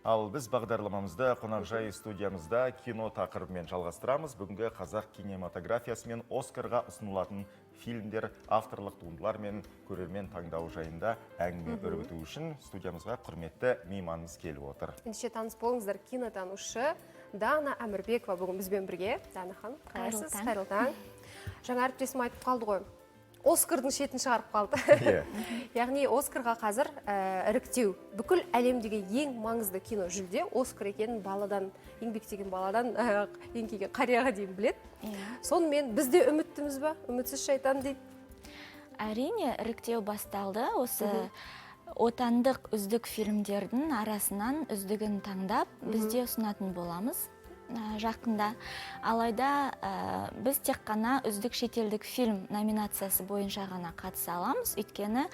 Ал біз бағдарламамызда қонақжай студиямызда кино тақырыбымен жалғастырамыз. Бүгінгі қазақ кинематографиясы мен Оскарға ұсынылатын фильмдер, авторлық туындылар мен көрермен таңдауы жайында әңгіме өрбіту үшін студиямызға құрметті мейманымыз келіп отыр. Ендеше таныс болыңыздар, кинотанушы Дана Әмірбекова бүгін бізбен бірге. Дана ханым, қалайсыз? Қайырлы таң. Жаңа әріптесім айтып қалды ғой. Оскардың шетін шығарып қалды. Яғни Оскарға қазір іріктеу. Бүкіл әлемдегі ең маңызды кино жүлде Оскар екенін баладан, еңбектеген баладан еңкейген қарияға дейін біледі. Сонымен бізде үміттіміз ба? Үмітсіз шайтан дейді. Әрине, іріктеу басталды. Осы отандық үздік фильмдердің арасынан үздігін таңдап, бізде ұсынатын боламыз жақында. Алайда біз тек қана үздік шетелдік фильм номинациясы бойынша ғана қатыса аламыз. Өйткені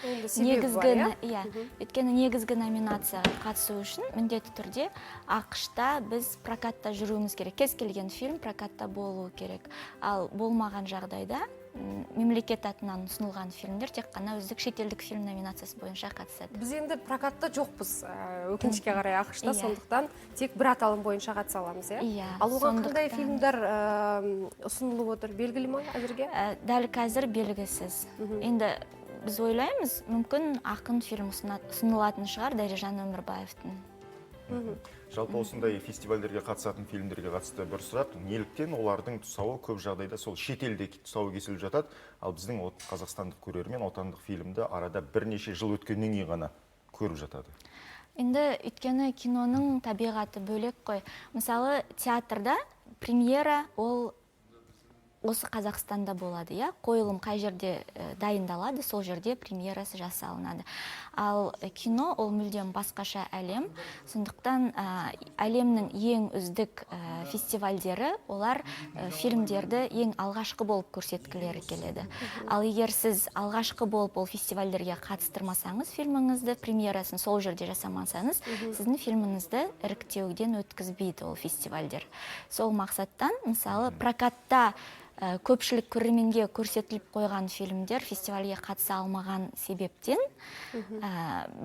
негізгі номинацияға қатысу үшін міндетті түрде ақш-та біз прокатта жүруіміз керек. Кез келген фильм прокатта болуы керек. Ал болмаған жағдайда мемлекет атынан ұсынылған фильмдер тек қана үздік шетелдік фильм номинациясы бойынша қатысады. Біз енді прокатта жоқпыз, өкінішке қарай ақш-та, сондықтан тек бір аталым бойынша қатыса аламыз, иә? Ал оған қандай фильмдер ұсынылып отыр, белгілі ме әзірге? Дәл қазір белгісіз. Енді біз ойлаймыз, мүмкін ақын фильм ұсынылатын шығар Дәрежан Өмірбаевтың. Жалпы осындай фестивальдерге қатысатын фильмдерге қатысты бір сұрақ, неліктен олардың тұсауы көп жағдайда сол шетелде тұсауы кесіліп жатады, ал біздің қазақстандық көрермен отандық фильмді арада бірнеше жыл өткеннен кейін ғана көріп жатады? Енді өйткені киноның табиғаты бөлек қой. Мысалы, театрда премьера ол осы Қазақстанда болады, қойылым қай жерде дайындалады, сол жерде премьерасы жасалынады. Ал кино ол мүлдем басқаша әлем. Сондықтан әлемнің ең үздік фестивальдері, олар фильмдерді ең алғашқы болып көрсеткілері келеді. Ал егер сіз алғашқы болып ол фестивальдерге қатыстырмасаңыз, фильміңізді премьерасын сол жерде жасамасаңыз, сіздің фильміңізді іріктеуден өткізбейді ол фестивальдер. Сол мақсаттан, мысалы, прокатта көпшілік көрерменге көрсетіліп қойған фильмдер фестивальге қатыса алмаған себептен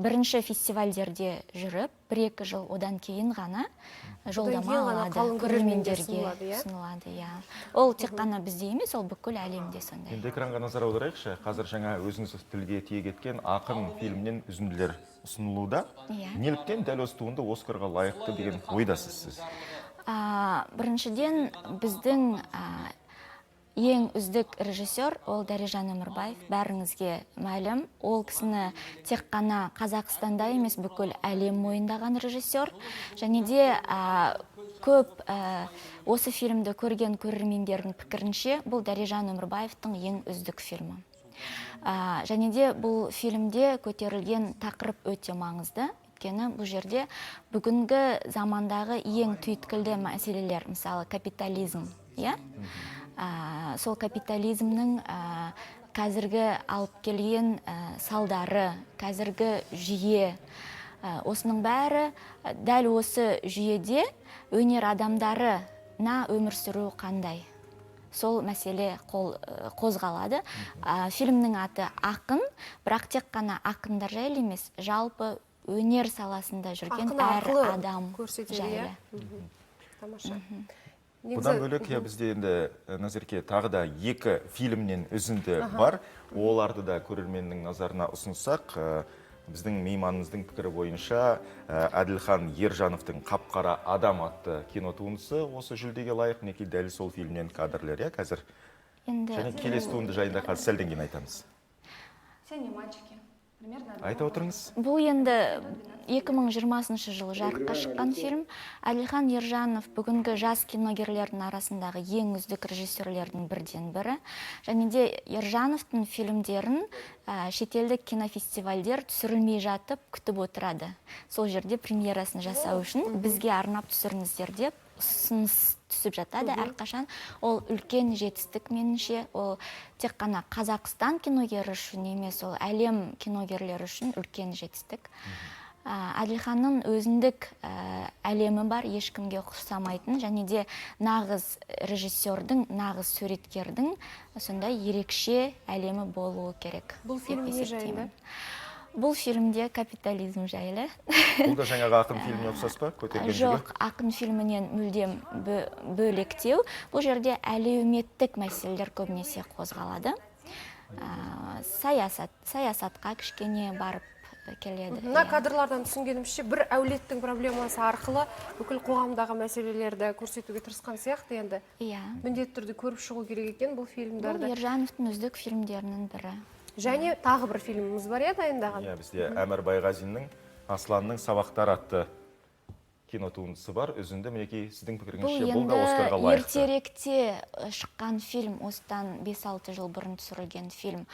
бірінші фестивальдерде жүріп, 1-2 жыл одан кейін ғана жолдама алады, көрермендерге ұсынылады. Ол тек қана бізде емес, ол бүкіл әлемде сондай. Енді экранға назар аударайықшы. Қазір жаңа өзіңіз тілге тиек еткен ақын фильмнен үзінділер ұсынылуда. Неліктен дәл осы туынды Оскарға лайықты деген ойдасыз сіз? Біріншіден, біздің ең үздік режиссер ол Дәрежан Өмірбаев, бәріңізге мәлім. Ол кісіні тек қана Қазақстанда емес, бүкіл әлем мойындаған режиссер. Және де көп осы фильмді көрген көрермендердің пікірінше, бұл Дәрежан Өмірбаевтың ең үздік фильмі. Және де бұл фильмде көтерілген тақырып өте маңызды. Өйткені бұл жерде бүгінгі замандағы ең түйткілді мәселелер, мысалы капитализм, сол капитализмнің қазіргі алып келген салдары, қазіргі жүйе, осының бәрі дәл осы жүйеде өнер адамдарына өмір сүру қандай? Сол мәселе қозғалады. Фильмнің аты ақын, бірақ тек қана ақындар жайлы емес, жалпы өнер саласында жүрген әр адам жайлы. Тамаша. Бұдан бөлек бізде енді Назерке тағы да 2 фильмнен үзінді бар. Оларды да көрерменнің назарына ұсынсақ, біздің мейманымыздың пікірі бойынша Әділхан Ержановтың «Қап-қара адам» атты кинотуындысы осы жүлдеге лайық. Мінекей дәл сол фильмнен кадрлер, қазір. Және келесі туынды жайында қазір сәлден кейін айтамыз. «Сен не мальчики». Айта отырыңыз. Бұл енді 2020 жылы жарыққа шыққан фильм. Әділхан Ержанов бүгінгі жас киногерлердің арасындағы ең үздік режиссерлердің бірден бірі. Және де Ержановтың фильмдерін шетелдік кинофестивальдер түсірілмей жатып күтіп отырады. Сол жерде премьерасын жасау үшін бізге арнап түсіріңіздер деп ұсыныс түсіп жатады әрқашан. Ол үлкен жетістік меніңше. Ол тек қана Қазақстан киногері үшін емес, ол әлем киногерлері үшін үлкен жетістік. Әділханның өзіндік әлемі бар, ешкімге ұқсамайтын, және де нағыз режиссердің, нағыз суреткердің сондай ерекше әлемі болуы керек. Бұл фильм не жайында? Бұл фильмде капитализм жайлы. Бұл да жаңағы ақын фильміне ұқсас па? Көтерген жүгі? Жоқ, ақын фильмінен мүлдем бөлектеу. Бұл жерде әлеуметтік мәселелер көбінесе қозғалады. Саясатқа кішкене барып келеді. Мына кадрлардан түсінгенімше бір әулеттің проблемасы арқылы бүкіл қоғамдағы мәселелерді көрсетуге тырысқан сияқты енді. Иә. Міндетті түрде көріп шығу керек екен бұл фильмдарды. Бұл Ержановтың үздік фильмдерінің бірі. Және тағы бір фильміміз бар дайындаған. Иә, бізде Әмір Байғазиннің Асланның сабақтары атты кинотуындысы бар. Үзінді мінекей сіздің пікіріңізше бұл да Оскарға Бұл лайықты. енді ертеректе шыққан фильм, осыдан 5-6 жыл бұрын түсірілген фильм.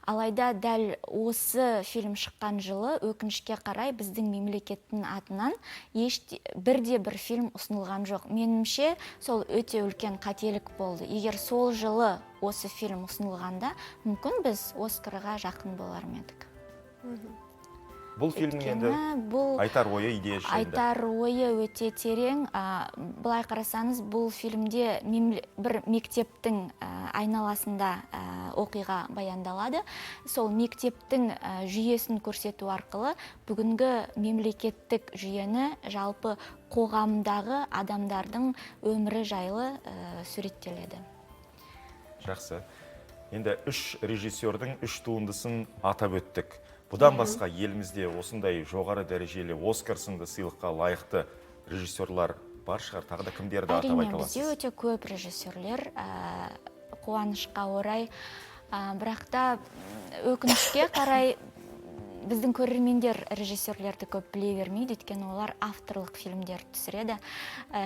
Алайда дәл осы фильм шыққан жылы өкінішке қарай біздің мемлекеттің атынан бірде-бір фильм ұсынылған жоқ. Менімше сол өте үлкен қателік болды. Егер сол жылы осы фильм ұсынылғанда, мүмкін біз Оскарға жақын болар едік. Бұл фильмнің енді айтар ойы, идея жайында. Айтар ойы өте терең. Былай қарасаңыз, бұл фильмде бір мектептің айналасында оқиға баяндалады. Сол мектептің жүйесін көрсету арқылы бүгінгі мемлекеттік жүйені жалпы қоғамдағы адамдардың өмірі жайлы суреттеледі. Жақсы. Енді 3 режиссердің 3 туындысын атап өттік. Бұдан басқа елімізде осындай жоғары дәрежелі Оскар сынды сыйлыққа лайықты режиссерлар бар шығар, тағы да кімдерді атап айта аласыз? Бізде өте көп режиссерлер, қуанышқа орай, бірақ та өкінішке қарай біздің көрермендер режиссерлерді көп біле бермейді, өйткені олар авторлық фильмдер түсіреді.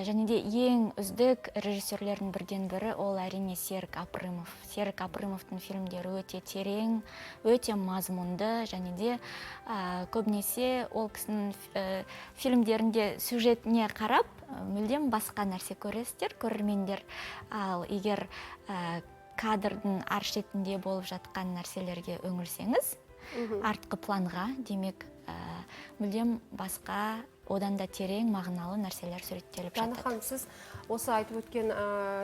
Және де ең үздік режиссерлердің бірден бірі ол әрине Серік Апрымов. Серік Апрымовтың фильмдері өте терең, өте мазмұнды, және де көбінесе ол кісінің фильмдерінде сюжетіне қарап, мүлдем басқа нәрсе көресіздер, көрермендер. Ал егер кадрдың ар шетінде болып жатқан нәрселерге үңілсеңіз, артқы планға, демек, мүлдем басқа, одан да терең, мағыналы нәрселер суреттеліп жатады. Жаны ханым, сіз осы айтып өткен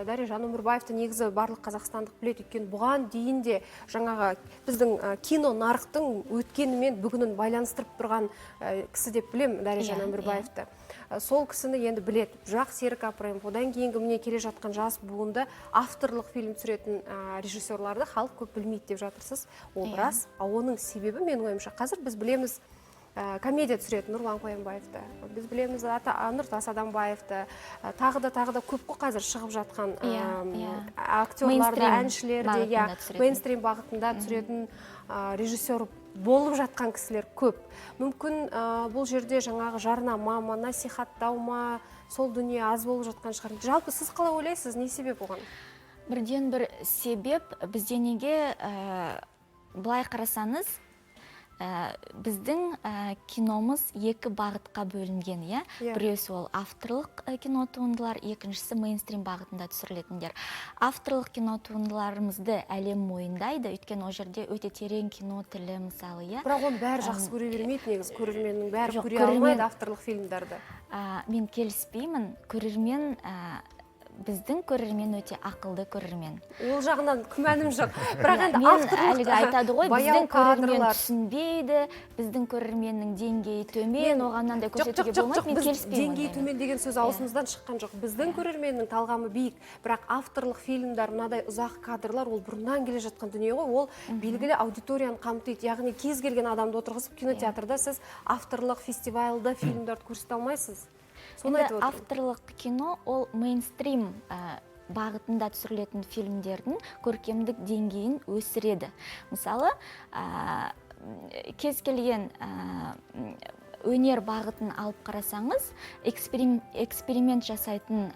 Дәрежан Өмірбаевты негізі барлық қазақстандық біледі, өткен бұған дейін де жаңағы біздің кино нарықтың өткенімен бүгінін байланыстырып тұрған кісі деп білем Дәрежан Өмірбаевты. Сол кісіні енді біледі. Бірақ Серік Апрымов, одан кейінгі міне келе жатқан жас буынды авторлық фильм түсіретін режиссерларды халық көп білмейді деп жатырсыз. Ол рас. Оның себебі менің ойымша қазір біз білеміз комедия түсіретін Нұрлан Қоянбаевты. Біз білеміз Нұртас Адамбаевты. Тағы да көп қой қазір шығып жатқан актерларды, әншілерді, мейнстрим бағытында түсіретін режиссер болып жатқан кісілер көп. Мүмкін бұл жерде жаңағы жарнама ма, насихаттау ма, сол дүние аз болып жатқан шығар. Жалпы сіз қалай ойлайсыз, не себеп оған? Бірден бір себеп бізде неге былай қарасаңыз, біздің киномыз екі бағытқа бөлінген, иә? Біреусі ол авторлық кино туындылар, екіншісі мейнстрим бағытында түсірілетіндер. Авторлық кино туындыларымызды әлем мойындайды, өйткені ол жерде өте терең кино тілі мысалы, иә? Бірақ оны бәрі жақсы көре бермейді, негізі көрерменнің бәрі көре алмайды авторлық фильмдарды. Мен келіспеймін, көрермен біздің көрермен өте ақылды көрермен. Ол жағынан күмәнім жоқ. Бірақ енді авторлық айтады ғой, біздің көрермен түсінбейді, біздің көрерменнің деңгейі төмен, оғаннан да көрсетуге болмайды, мен келіспеймін. Деңгейі төмен деген сөз аузымыздан шыққан жоқ. Біздің көрерменнің талғамы биік, бірақ авторлық фильмдар, мынадай ұзақ кадрлар, ол бұрыннан келе жатқан дүние ғой, ол белгілі аудиторияны қамтиды. Яғни кез келген адамды отырғызып кинотеатрда сіз авторлық фестивальды фильмдарды көрсете алмайсыз. Авторлық кино ол мейнстрим бағытында түсірілетін фильмдердің көркемдік деңгейін өсіреді. Мысалы, кез келген өнер бағытын алып қарасаңыз, эксперимент жасайтын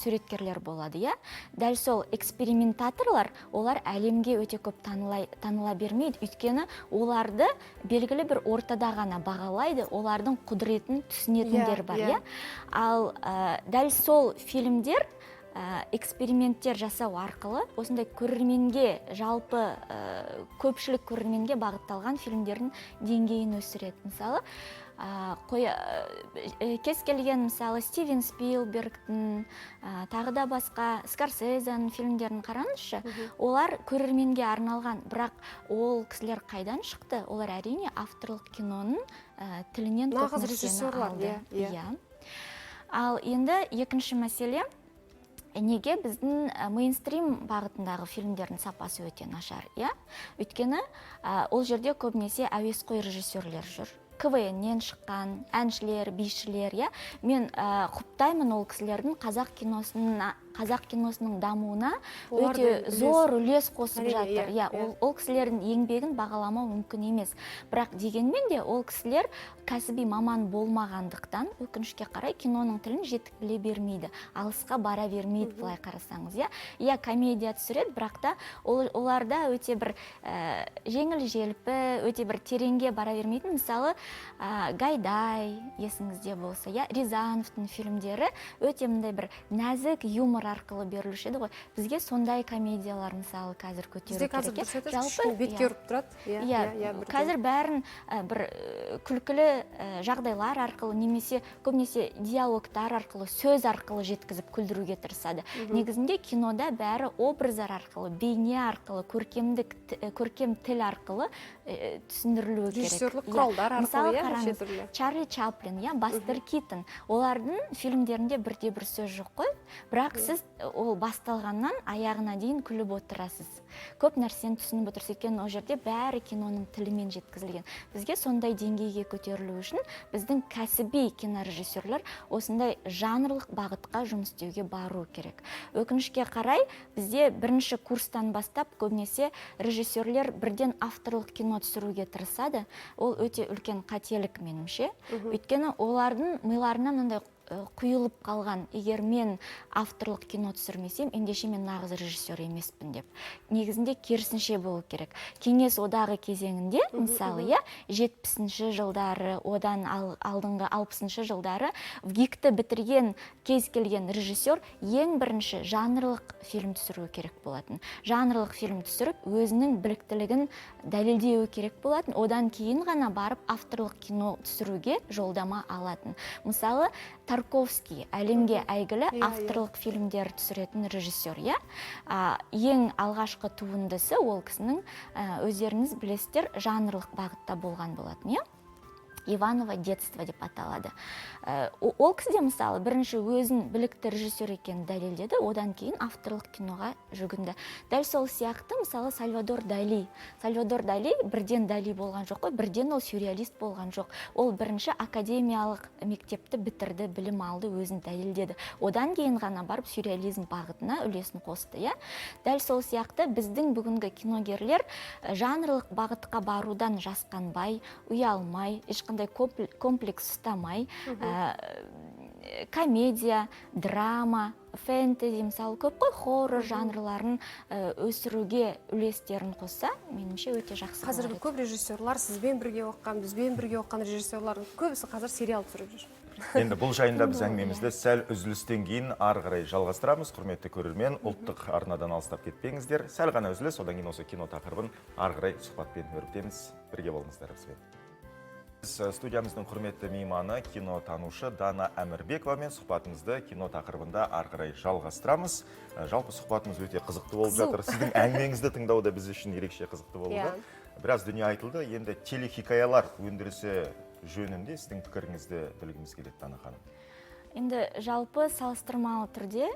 суреткерлер болады, иә? Дәл сол экспериментаторлар, олар әлемге өте көп таныла бермейді, өйткені оларды белгілі бір ортада ғана бағалайды, олардың құдіретін түсінетіндер бар, иә? Ал дәл сол фильмдер эксперименттер жасау арқылы осындай көрерменге, жалпы көпшілік көрерменге бағытталған фильмдердің деңгейін өсіреді. Мысалы, кез келген мысалы Стивен Спилбергтің тағы да басқа Скорсезенің фильмдерін қараңызшы, олар көрерменге арналған, бірақ ол кісілер қайдан шықты? Олар әрине авторлық киноның тілінен көп нәрсені алды. Ал енді екінші мәселе, неге біздің мейнстрим бағытындағы фильмдердің сапасы өте нашар, өйткені ол жерде көбінесе әуесқой режиссерлер жүр. КВНнен шыққан әншілер, бишілер, мен құптаймын ол кісілердің қазақ киносының дамуына өте зор үлес қосып жатыр. Ол кісілердің еңбегін бағаламау мүмкін емес. Бірақ дегенмен де ол кісілер кәсіби маман болмағандықтан өкінішке қарай киноның тілін жетік біле бермейді. Алысқа бара бермейді, былай қарасаңыз. Комедия түсіреді, бірақ та оларда өте бір жеңіл-желпі, өте бір тереңге бара бермейтін. Мысалы, Гайдай, есіңізде болса, Рязановтың фильмдері өте мындай бір нәзік юмор арқылы берілуші еді ғой. Бізге сондай комедиялар мысалы қазір көтеру керек. Жалпы бетке ұрып тұрады. Қазір бәрін бір күлкілі жағдайлар арқылы, немесе көбінесе диалогтар арқылы, сөз арқылы жеткізіп күлдіруге тырысады. Негізінде кинода бәрі образдар арқылы, бейне арқылы, көркем тіл арқылы түсіндірілуі керек. Режиссерлік құралдар арқылы, Чарли Чаплин, Бастер Китон, олардың фильмдерінде бірде-бір сөз жоқ қой, бірақ сіз ол басталғаннан аяғына дейін күліп отырасыз. Көп нәрсені түсініп отырсыз, екен ол жерде бәрі киноның тілімен жеткізілген. Бізге сондай деңгейге көтерілу үшін біздің кәсіби кинорежиссерлер осындай жанрлық бағытқа жұмыс істеуге бару керек. Өкінішке қарай бізде бірінші курстан бастап көбінесе режиссерлер бірден авторлық кино түсіруге тырысады. Ол өте үлкен қателік меніңше. Өйткені олардың миларына мынандай құйылып қалған, егер мен авторлық кино түсірмесем, ендеше мен нағыз режиссер емеспін деп. Негізінде керісінше болу керек. Кеңес одағы кезеңінде, мысалы, 70-ші жылдары, одан алдыңғы 60-ші жылдары ВГИКті бітірген кез келген режиссер ең бірінші жанрлық фильм түсіру керек болатын. Жанрлық фильм түсіріп, өзінің біліктілігін дәлелдеуі керек болатын. Одан кейін ғана барып авторлық кино түсіруге жолдама алатын. Мысалы, Тарковский әлемге әйгілі авторлық фильмдер түсіретін режиссер, ең алғашқы туындысы ол кісінің өздеріңіз білесіздер жанрлық бағытта болған болатын, Иваново детство деп аталады. Ол кісіде мысалы бірінші өзін білікті режиссер екенін дәлелдеді, одан кейін авторлық киноға жүгінді. Дәл сол сияқты мысалы Сальвадор Дали. Сальвадор Дали бірден Дали болған жоқ қой, бірден ол сюрреалист болған жоқ. Ол бірінші академиялық мектепті бітірді, білім алды, өзін дәлелдеді. Одан кейін ғана барып сюрреализм бағытына үлесін қосты. Дәл сол сияқты біздің бүгінгі киногерлер жанрлық бағытқа барудан жасқанбай, ұялмай, ешқандай комплекс ұстамай, комедия, драма, фэнтези, мысалы көп қой, хоррор жанрларын өсіруге үлестерін қосса, меніңше өте жақсы. Қазіргі көп режиссерлар, сізбен бірге оққан, бізбен бірге оққан режиссерлардың көбісі қазір сериал түсіріп жүр. Енді бұл жайында біз әңгімемізді сәл үзілістен кейін ары қарай жалғастырамыз. Құрметті көрермен, ұлттық арнадан алыстап кетпеңіздер. Сәл ғана үзіліс, одан кейін осы кино тақырыбын ары қарай сұхбатпен өрбітеміз. Бірге болыңыздар бізбен. Студиямыздың құрметті мейманы кинотанушы Дана Әмірбековамен сұхбатымызды кино тақырыбында ары қарай жалғастырамыз. Жалпы сұхбатымыз өте қызықты болып жатыр. Сіздің әңгімеңізді тыңдау да біз үшін ерекше қызықты болды. Біраз дүние айтылды. Енді телехикаялар өндірісі жөнінде сіздің пікіріңізді білгіміз келеді, Дана ханым. Енді жалпы салыстырмалы түрде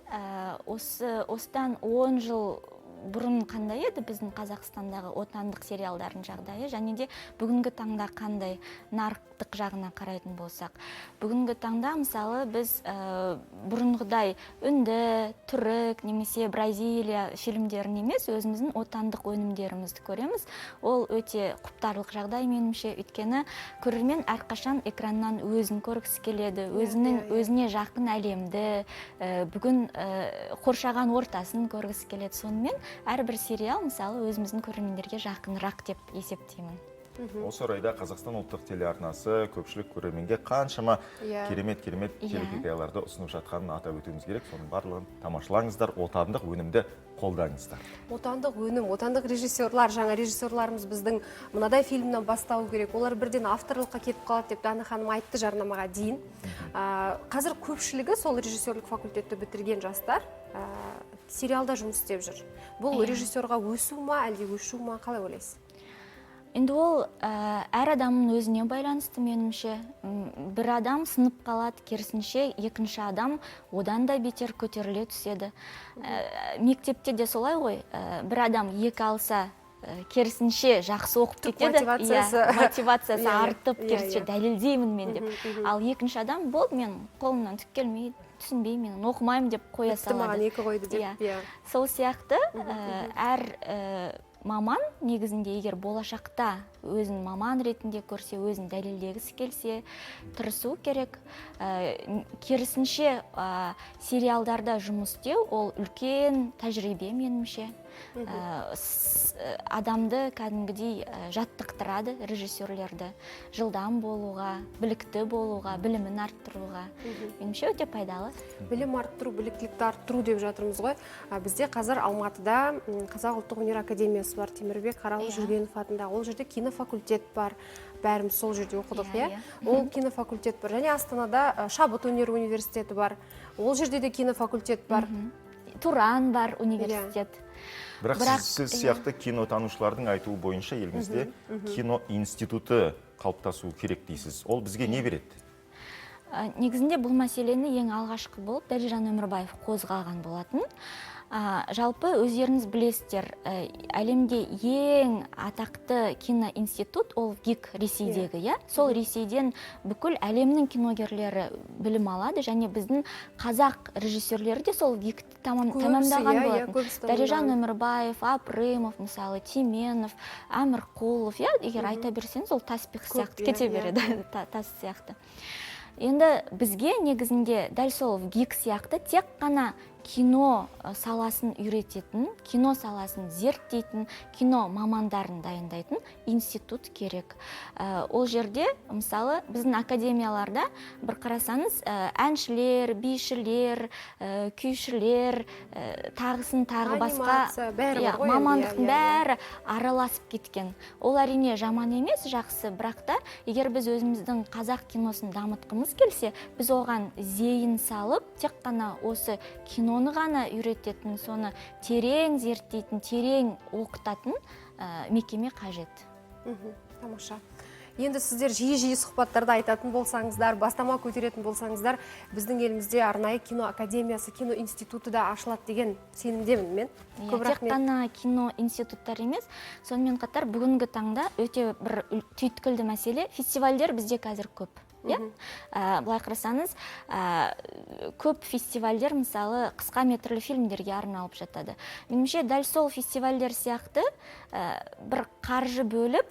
осыдан 10 жыл бұрын қандай еді біздің Қазақстандағы отандық сериалдардың жағдайы, және де бүгінгі таңда қандай нарықтық жағына қарайтын болсақ. Бүгінгі таңда мысалы біз бұрынғыдай үнді, түрік, немесе Бразилия фильмдерін емес, өзіміздің отандық өнімдерімізді көреміз. Ол өте құптарлық жағдай меніңше, өйткені көрермен әрқашан экраннан өзін көргісі келеді, өзіне жақын әлемді, бүгін қоршаған ортасын көргісі келеді. Сонымен әрбір сериал мысалы өзіміздің көрермендерге жақынырақ деп есептеймін. Осы орайда Қазақстан ұлттық телеарнасы көпшілік көрерменге қаншама керемет телехикаяларды ұсынып жатқанын атап өтуіміз керек. Соның барлығын тамашалаңыздар, отандық өнімді қолдаңыздар. Отандық өнім, отандық режиссерлар, жаңа режиссерларымыз біздің мынадай фильмнен бастау керек. Олар бірден авторлыққа кетіп қалады деп Дана ханым айтты жарнамаға дейін. Қазір көпшілігі сол режиссерлік факультетті бітірген жастар сериалда жұмыс істеп жүр. Бұл режиссерға өсу ма, әлде өшу ма, қалай ойлайсыз? Енді ол әр адамның өзіне байланысты меніңше. Бір адам сынып қалады, керісінше екінші адам одан да бетер көтеріле түседі. Мектепте де солай ғой, бір адам 2 алса, керісінше жақсы оқып кетеді, мотивациясы артып, керісінше дәлелдеймін мен деп. Ал екінші адам, болды, мен қолымнан түк келмейді, түсінбеймін, мен оқымаймын деп қоя салады. Маған 2 қойды деп. Сол сияқты әр маман негізінде егер болашақта өзін маман ретінде көрсе, өзін дәлелдегісі келсе, тырысу керек. Керісінше сериалдарда жұмыс істеу ол үлкен тәжірибе меніңше. Адамды кәдімгідей жаттықтырады режиссерлерді жылдам болуға, білікті болуға, білімін арттыруға. Меніңше өте пайдалы. Білім арттыру, біліктілікті арттыру деп жатырмыз ғой. Бізде қазір Алматыда Қазақ ұлттық өнер академиясы бар, Темірбек Қаралы Жүргенов атындағы. Ол жерде кинофакультет бар. Бәріміз сол жерде оқыдық, Ол кинофакультет бар. Және Астанада Шабыт өнер университеті бар. Ол жерде де кинофакультет бар. Туран бар университет. Бірақ сіз сияқты кинотанушылардың айтуы бойынша елімізде кино институты қалыптасу керек дейсіз. Ол бізге не береді? Негізінде бұл мәселені ең алғашқы болып Дәлжан Өмірбаев қозғаған болатын. Жалпы өздеріңіз білесіздер, әлемде ең атақты киноинститут ол ГИК Ресейдегі, сол Ресейден бүкіл әлемнің киногерлері білім алады, және біздің қазақ режиссерлері де сол ГИКті тамамдаған болатын. Дәлжан Өмірбаев, Апрымов, мысалы Тименов, Әмірқұлов, егер айта берсеңіз, ол таспих сияқты кете береді, тас сияқты. Енді бізге негізінде дәл сол ГИК сияқты тек қана кино саласын үйрететін, кино саласын зерттейтін, кино мамандарын дайындайтын институт керек. Ол жерде, мысалы, біздің академияларда бір қарасаңыз, әншілер, бишілер, күйшілер, тағысын тағы басқа мамандықтың бәрі араласып кеткен. Ол әрине жаман емес, жақсы, бірақ та егер біз өзіміздің қазақ киносын дамытқымыз келсе, біз оған зейін салып, тек қана осы киноны ғана үйрететін, соны терең зерттейтін, терең оқытатын мекеме қажет. Тамаша. Енді сіздер жиі сұхбаттарда айтатын болсаңыздар, бастама көтеретін болсаңыздар, біздің елімізде арнайы кино академиясы, кино институты да ашылады деген сенімдемін мен. Тек қана кино институттар емес, сонымен қатар бүгінгі таңда өте бір түйткілді мәселе, фестивальдер бізде қазір көп. Былай қарасаңыз, көп фестивальдер, мысалы, қысқа метрлі фильмдерге арналып жатады. Меніңше, дәл сол фестивальдер сияқты бір қаржы бөліп,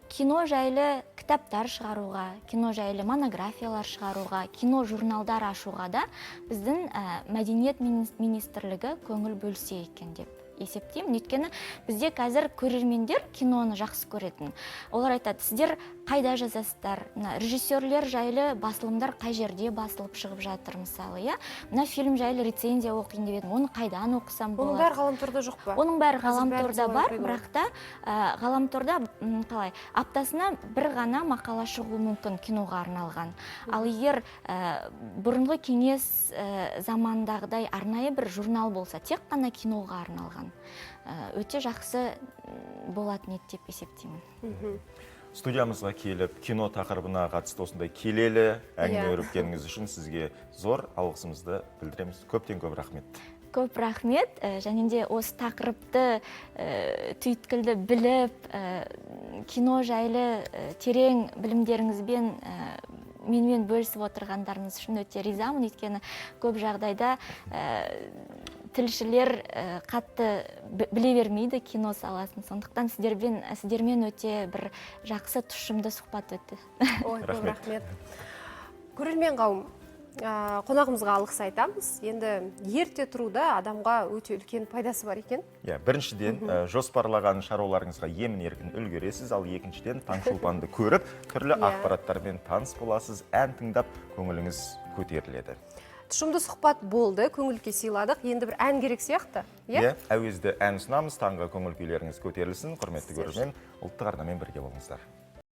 кино жайлы кітаптар шығаруға, кино жайлы монографиялар шығаруға, кино журналдар ашуға да біздің мәдениет министрлігі көңіл бөлсе екен деп есептеймін. Өйткені бізде қазір көрермендер киноны жақсы көретін. Олар айтады, сіздер қайда жазасыздар? Режиссерлер жайлы басылымдар қай жерде басылып шығып жатыр, мысалы, мына фильм жайлы рецензия оқиын деп едім, оны қайдан оқысам болады? Оның бәрі ғаламторда жоқ па? Оның бәрі ғаламторда бар, бірақ та ғаламторда қалай, аптасына бір ғана мақала шығуы мүмкін киноға арналған. Ал егер бұрынғы кеңес замандағыдай арнайы бір журнал болса, тек қана киноға арналған, өте жақсы болатын еді деп есептеймін. Студиямызға келіп, кино тақырыбына қатысты осындай келелі әңгіме өрбіткеніңіз үшін сізге зор алғысымызды білдіреміз. Көптен көп рахмет. Көп рахмет, және де осы тақырыпты түйткілді біліп, кино жайлы терең білімдеріңізбен менімен бөлісіп отырғандарыңыз үшін өте ризамын. Өйткені көп жағдайда тілшілер қатты біле бермейді кино саласын. Сондықтан сіздермен өте бір жақсы тұшымды сұхбат өтті. Ой, көп рахмет. Көрермен қауым, қонағымызға алғыс айтамыз. Енді ерте тұруда адамға өте үлкен пайдасы бар екен. Біріншіден, жоспарлаған шаруаларыңызға емін-еркін үлгересіз, ал екіншіден Таңшолпанды көріп, түрлі ақпараттармен таныс боласыз, ән тыңдап, көңіліңіз көтеріледі. Тұшымды сұхбат болды, көңілге сыйладық. Енді бір ән керек сияқты. Әуезді ән ұсынамыз, таңғы көңіл күйлеріңіз көтерілсін. Құрметті көрермен, ұлттық арнамен бірге болыңыздар.